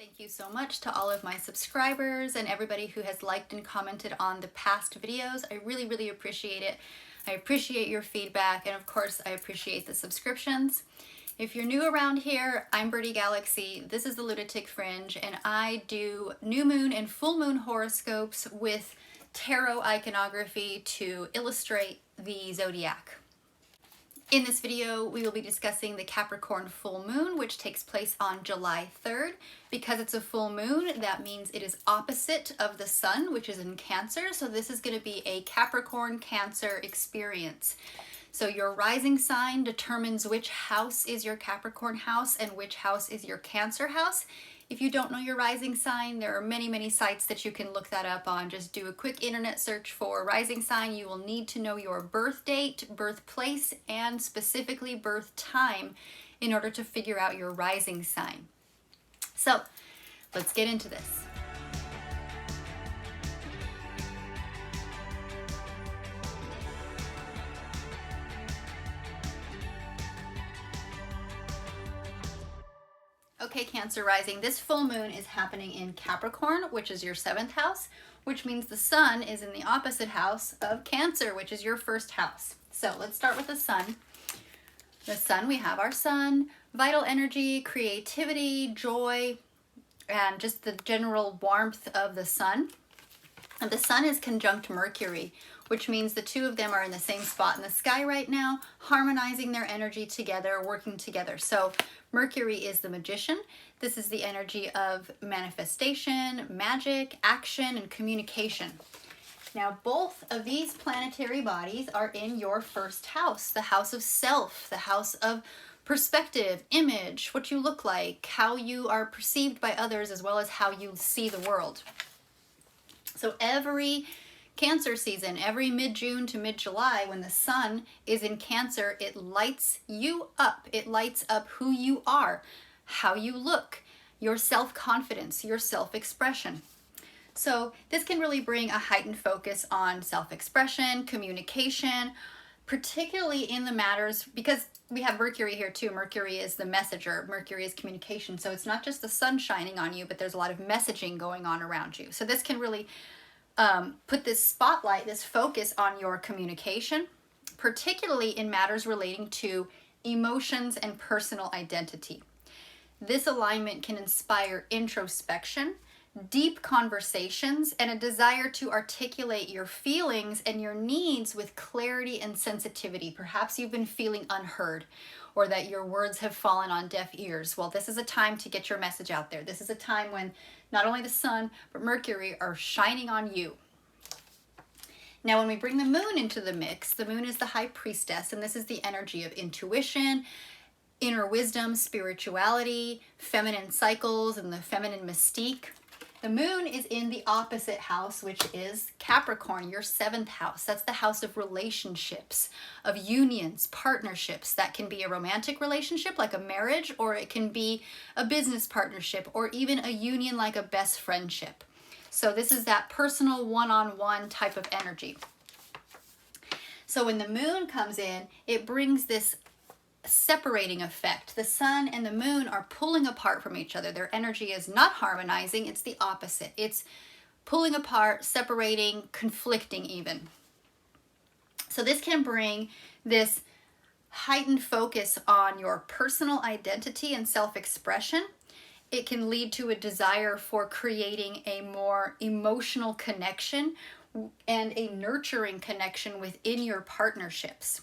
Thank you so much to all of my subscribers and everybody who has liked and commented on the past videos. I really appreciate it. I appreciate your feedback, and of course I appreciate the subscriptions. If you're new around here, I'm Birdie Galaxy. This is the Lunatic Fringe, and I do new moon and full moon horoscopes with tarot iconography to illustrate the zodiac. In this video, we will be discussing the Capricorn full moon, which takes place on July 3rd. Because it's a full moon, that means it is opposite of the sun, which is in Cancer. So this is going to be a Capricorn Cancer experience. So your rising sign determines which house is your Capricorn house and which house is your Cancer house. If you don't know your rising sign, there are many sites that you can look that up on. Just do a quick internet search for rising sign. You will need to know your birth date, birthplace, and specifically birth time in order to figure out your rising sign. So let's get into this. Okay, Cancer rising, this full moon is happening in Capricorn, which is your 7th house, which means the sun is in the opposite house of Cancer, which is your 1st house. So let's start with the sun. The sun, we have our sun, vital energy, creativity, joy, and just the general warmth of the sun. And the sun is conjunct Mercury, which means the two of them are in the same spot in the sky right now, harmonizing their energy together, working together. So Mercury is the magician. This is the energy of manifestation, magic, action, and communication. Now, both of these planetary bodies are in your 1st house, the house of self, the house of perspective, image, what you look like, how you are perceived by others, as well as how you see the world. So every Cancer season, every mid-June to mid-July, when the sun is in Cancer, it lights you up. It lights up who you are, how you look, your self-confidence, your self-expression. So this can really bring a heightened focus on self-expression, communication, particularly in the matters, because we have Mercury here too. Mercury is the messenger. Mercury is communication. So it's not just the sun shining on you, but there's a lot of messaging going on around you. So this can really put this spotlight, this focus on your communication, particularly in matters relating to emotions and personal identity. This alignment can inspire introspection, deep conversations, and a desire to articulate your feelings and your needs with clarity and sensitivity. Perhaps you've been feeling unheard, or that your words have fallen on deaf ears. Well, this is a time to get your message out there. This is a time when not only the sun, but Mercury are shining on you. Now, when we bring the moon into the mix, the moon is the high priestess, and this is the energy of intuition, inner wisdom, spirituality, feminine cycles, and the feminine mystique. The moon is in the opposite house, which is Capricorn, your 7th house. That's the house of relationships, of unions, partnerships. That can be a romantic relationship like a marriage, or it can be a business partnership, or even a union like a best friendship. So this is that personal one-on-one type of energy. So when the moon comes in, it brings this separating effect. The sun and the moon are pulling apart from each other. Their energy is not harmonizing, it's the opposite. It's pulling apart, separating, conflicting even. So this can bring this heightened focus on your personal identity and self-expression. It can lead to a desire for creating a more emotional connection and a nurturing connection within your partnerships.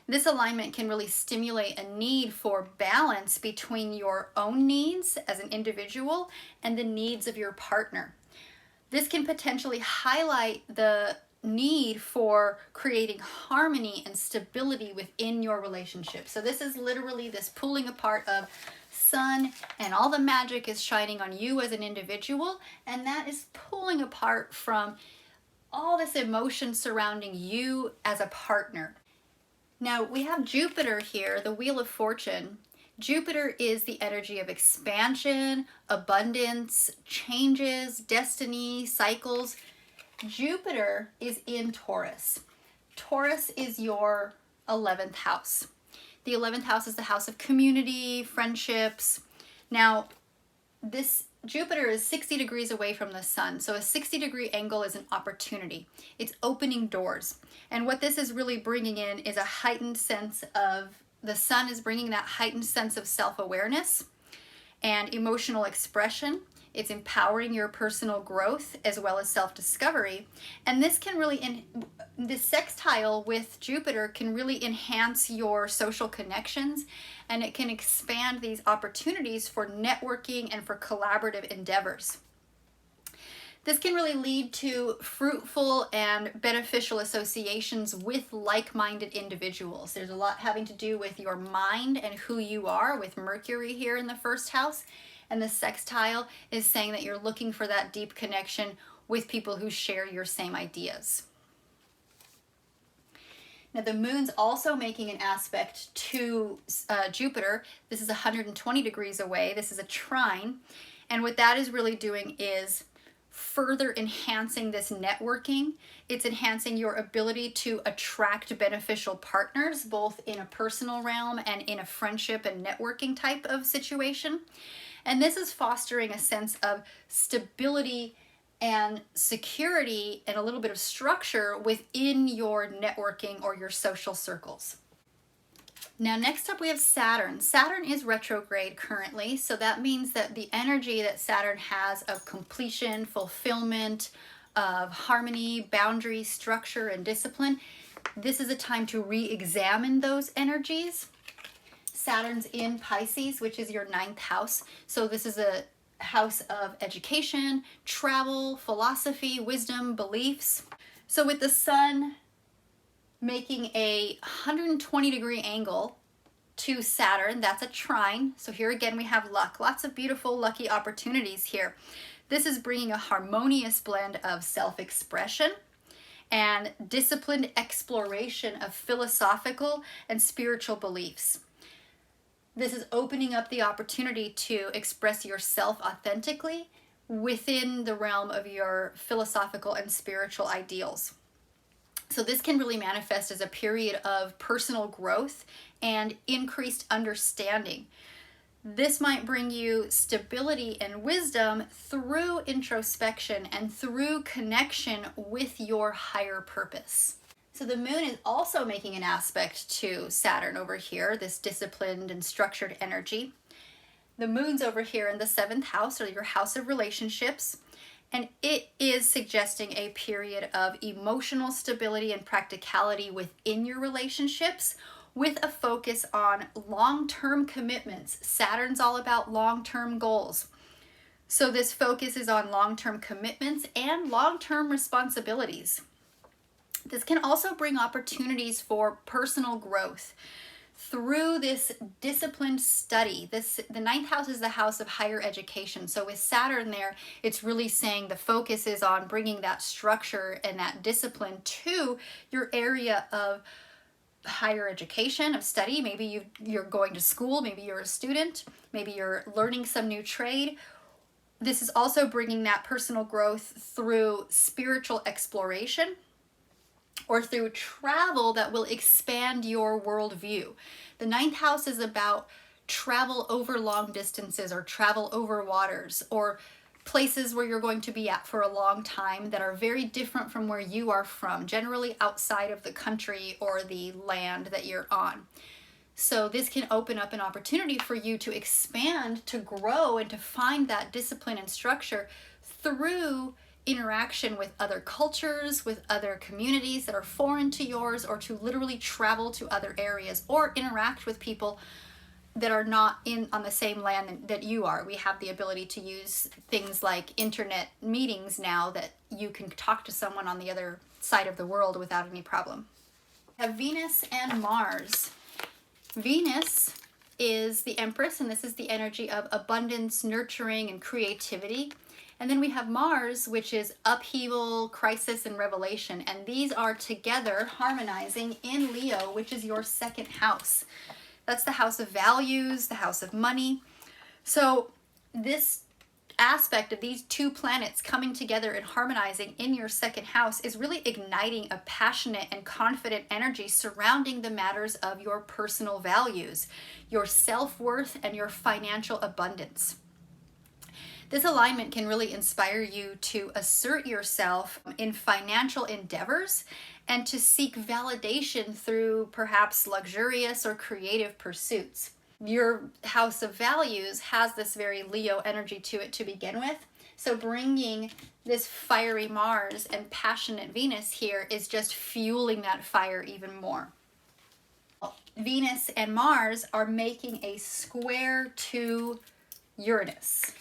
This alignment can really stimulate a need for balance between your own needs as an individual and the needs of your partner. This can potentially highlight the need for creating harmony and stability within your relationship. So this is literally this pulling apart of sun, and all the magic is shining on you as an individual, and that is pulling apart from all this emotion surrounding you as a partner. Now, we have Jupiter here, the Wheel of Fortune. Jupiter is the energy of expansion, abundance, changes, destiny, cycles. Jupiter is in Taurus. Taurus is your 11th house. The 11th house is the house of community, friendships. Now, this Jupiter is 60 degrees away from the sun, so a 60-degree angle is an opportunity. It's opening doors. And what this is really bringing in is a heightened sense of, the sun is bringing that heightened sense of self-awareness and emotional expression. It's empowering your personal growth as well as self-discovery. And this can really, this sextile with Jupiter can really enhance your social connections, and it can expand these opportunities for networking and for collaborative endeavors. This can really lead to fruitful and beneficial associations with like-minded individuals. There's a lot having to do with your mind and who you are, with Mercury here in the first house. And the sextile is saying that you're looking for that deep connection with people who share your same ideas. Now the moon's also making an aspect to Jupiter. This is 120 degrees away. This is a trine. And what that is really doing is further enhancing this networking. It's enhancing your ability to attract beneficial partners, both in a personal realm and in a friendship and networking type of situation. And this is fostering a sense of stability and security and a little bit of structure within your networking or your social circles. Now next up we have Saturn. Saturn is retrograde currently, so that means that the energy that Saturn has of completion, fulfillment, of harmony, boundary, structure, and discipline, this is a time to re-examine those energies. Saturn's in Pisces, which is your 9th house. So this is a house of education, travel, philosophy, wisdom, beliefs. So with the sun making a 120-degree angle to Saturn, that's a trine. So here again we have luck, lots of beautiful lucky opportunities here. This is bringing a harmonious blend of self-expression and disciplined exploration of philosophical and spiritual beliefs. This is opening up the opportunity to express yourself authentically within the realm of your philosophical and spiritual ideals. So this can really manifest as a period of personal growth and increased understanding. This might bring you stability and wisdom through introspection and through connection with your higher purpose. So the moon is also making an aspect to Saturn over here, this disciplined and structured energy. The moon's over here in the 7th house, or your house of relationships, and it is suggesting a period of emotional stability and practicality within your relationships, with a focus on long-term commitments. Saturn's all about long-term goals. So this focus is on long-term commitments and long-term responsibilities. This can also bring opportunities for personal growth through this disciplined study. The 9th house is the house of higher education. So with Saturn there, it's really saying the focus is on bringing that structure and that discipline to your area of higher education, of study. Maybe you're going to school, maybe you're a student, maybe you're learning some new trade. This is also bringing that personal growth through spiritual exploration, or through travel that will expand your worldview. The 9th house is about travel over long distances, or travel over waters, or places where you're going to be at for a long time that are very different from where you are from, generally outside of the country or the land that you're on. So this can open up an opportunity for you to expand, to grow, and to find that discipline and structure through interaction with other cultures, with other communities that are foreign to yours, or to literally travel to other areas or interact with people that are not on the same land that you are. We have the ability to use things like internet meetings now that you can talk to someone on the other side of the world without any problem. We have Venus and Mars. Venus is the Empress, and this is the energy of abundance, nurturing, and creativity. And then we have Mars, which is upheaval, crisis, and revelation. And these are together harmonizing in Leo, which is your 2nd house. That's the house of values, the house of money. So this aspect of these two planets coming together and harmonizing in your 2nd house is really igniting a passionate and confident energy surrounding the matters of your personal values, your self-worth, and your financial abundance. This alignment can really inspire you to assert yourself in financial endeavors and to seek validation through perhaps luxurious or creative pursuits. Your house of values has this very Leo energy to it to begin with. So bringing this fiery Mars and passionate Venus here is just fueling that fire even more. Venus and Mars are making a square to Uranus.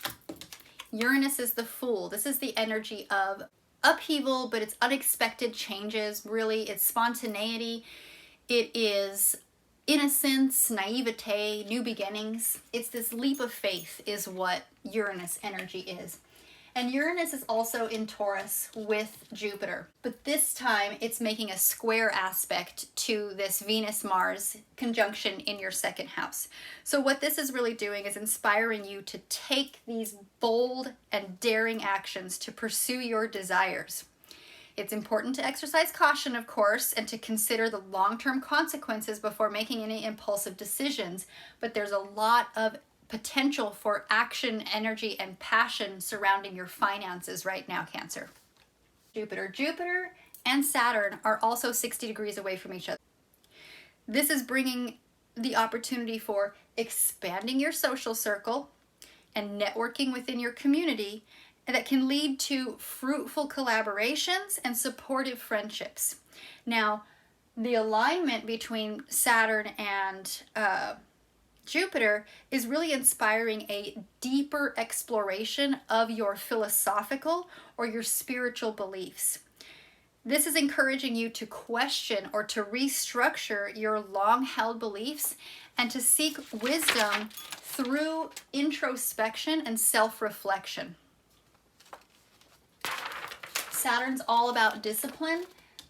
Uranus is the Fool. This is the energy of upheaval, but it's unexpected changes, really. It's spontaneity. It is innocence, naivete, new beginnings. It's this leap of faith is what Uranus energy is. And Uranus is also in Taurus with Jupiter. But this time it's making a square aspect to this Venus-Mars conjunction in your second house. So what this is really doing is inspiring you to take these bold and daring actions to pursue your desires. It's important to exercise caution, of course, and to consider the long-term consequences before making any impulsive decisions. But there's a lot of potential for action, energy, and passion surrounding your finances right now, Cancer. Jupiter and Saturn are also 60 degrees away from each other. This is bringing the opportunity for expanding your social circle and networking within your community, and that can lead to fruitful collaborations and supportive friendships. Now, the alignment between Saturn and Jupiter is really inspiring a deeper exploration of your philosophical or your spiritual beliefs. This is encouraging you to question or to restructure your long-held beliefs and to seek wisdom through introspection and self-reflection. Saturn's all about discipline.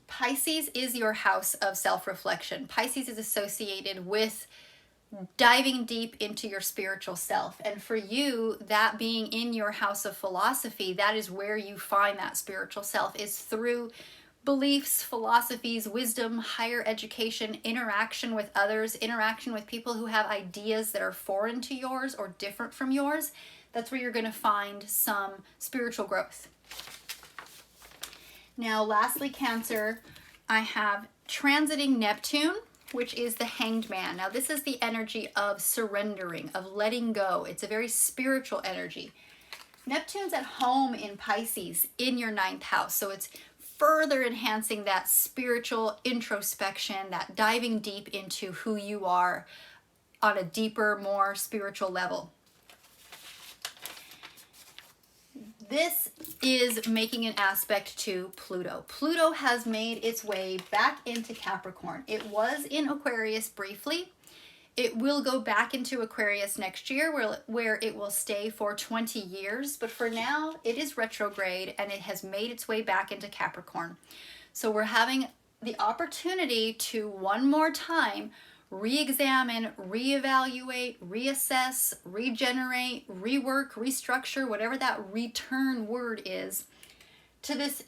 Pisces is your house of self-reflection. Pisces is associated with diving deep into your spiritual self. And for you, that being in your house of philosophy, that is where you find that spiritual self, is through beliefs, philosophies, wisdom, higher education, interaction with others, interaction with people who have ideas that are foreign to yours or different from yours. That's where you're going to find some spiritual growth. Now, lastly, Cancer, I have transiting Neptune, which is the Hanged Man. Now, this is the energy of surrendering, of letting go. It's a very spiritual energy. Neptune's at home in Pisces in your 9th house, so it's further enhancing that spiritual introspection, that diving deep into who you are on a deeper, more spiritual level. This is making an aspect to Pluto. Pluto has made its way back into Capricorn. It was in Aquarius briefly. It will go back into Aquarius next year where it will stay for 20 years. But for now, it is retrograde and it has made its way back into Capricorn. So we're having the opportunity to one more time re-examine, reevaluate, reassess, regenerate, rework, restructure, whatever that return word is, to this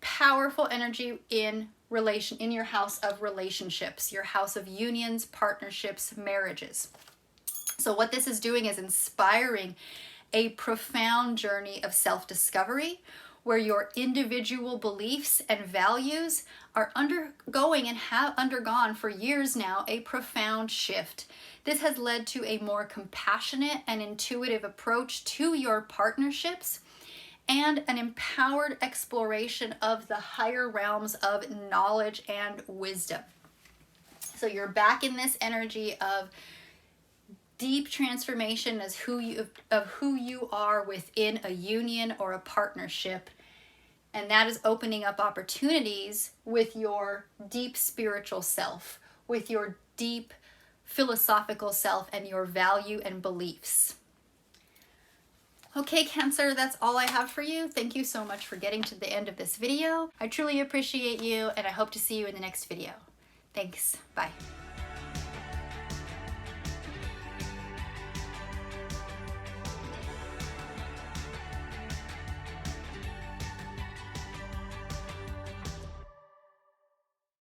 powerful energy in your house of relationships, your house of unions, partnerships, marriages. So what this is doing is inspiring a profound journey of self-discovery, where your individual beliefs and values are undergoing and have undergone for years now a profound shift. This has led to a more compassionate and intuitive approach to your partnerships and an empowered exploration of the higher realms of knowledge and wisdom. So you're back in this energy of deep transformation of who you are within a union or a partnership. And that is opening up opportunities with your deep spiritual self, with your deep philosophical self and your value and beliefs. Okay, Cancer, that's all I have for you. Thank you so much for getting to the end of this video. I truly appreciate you, and I hope to see you in the next video. Thanks. Bye.